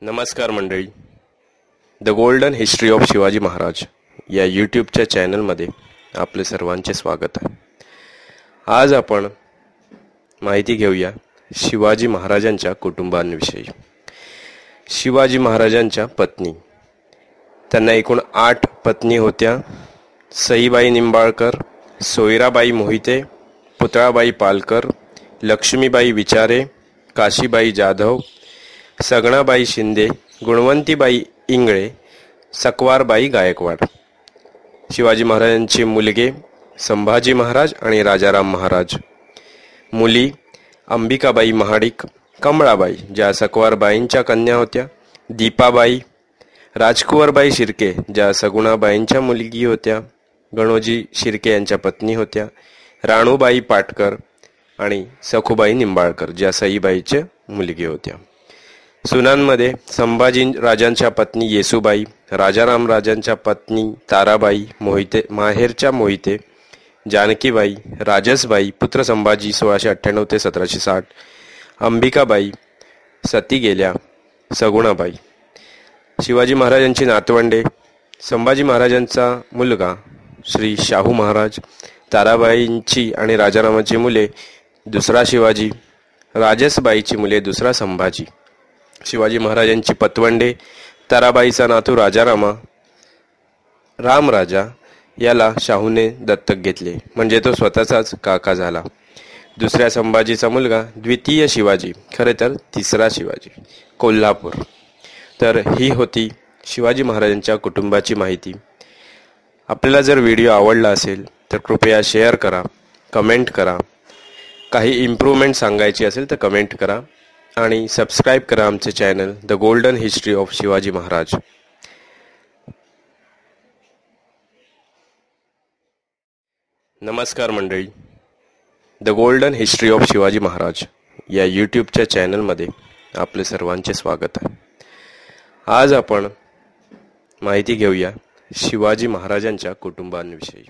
नमस्कार मंडळी. The golden history of Shivaji Maharaj या यूट्यूबच्या चॅनलमध्ये आपले सर्वांचे स्वागत आहे. आज आपण माहिती घेऊया शिवाजी महाराजांच्या कुटुंबांविषयी. शिवाजी महाराजांच्या पत्नी, त्यांना एकूण 8 पत्नी होत्या. सईबाई निंबाळकर, सोयराबाई मोहिते, पुतळाबाई पालकर, लक्ष्मीबाई विचारे, काशीबाई जाधव, सगणाबाई शिंदे, गुणवंतीबाई इंगळे, सकवारबाई गायकवाड. शिवाजी महाराजांचे मुलगे संभाजी महाराज आणि राजाराम महाराज. मुली अंबिकाबाई महाडिक, कमळाबाई ज्या सकवारबाईंच्या कन्या होत्या, दीपाबाई, राजकुंवरबाई शिर्के ज्या सगुणाबाईंच्या मुलगी होत्या, गणोजी शिर्के यांच्या पत्नी होत्या, राणूबाई पाटकर आणि सखुबाई निंबाळकर ज्या सईबाईच्या मुलगी होत्या. सुनांमध्ये संभाजी राजांच्या पत्नी येसूबाई, राजाराम राजांच्या पत्नी ताराबाई मोहिते माहेरच्या मोहिते, जानकीबाई, राजसबाई पुत्र संभाजी 1698 ते 1760, अंबिकाबाई सती गेल्या, सगुणाबाई. शिवाजी महाराजांची नातवंडे: संभाजी महाराजांचा मुलगा श्री शाहू महाराज, ताराबाईंची आणि राजारामाची मुले दुसरा शिवाजी, राजसबाईची मुले दुसरा संभाजी. शिवाजी महाराजांची पतवंडे: ताराबाईचा नातू राजारामा, रामराजा याला शाहूने दत्तक घेतले, म्हणजे तो स्वतःचाच काका झाला. दुसऱ्या संभाजीचा मुलगा द्वितीय शिवाजी, खरे तर तिसरा शिवाजी, कोल्हापूर. तर ही होती शिवाजी महाराजांच्या कुटुंबाची माहिती. आपल्याला जर व्हिडिओ आवडला असेल तर कृपया शेअर करा, कमेंट करा. काही इम्प्रूव्हमेंट सांगायची असेल तर कमेंट करा आणि सबस्क्राईब करा आमचे channel the golden history of Shivaji Maharaj. नमस्कार मंडळी. The golden history of Shivaji Maharaj या यूट्यूबच्या चॅनलमध्ये आपले सर्वांचे स्वागत आहे. आज आपण माहिती घेऊया शिवाजी महाराजांच्या कुटुंबांविषयी.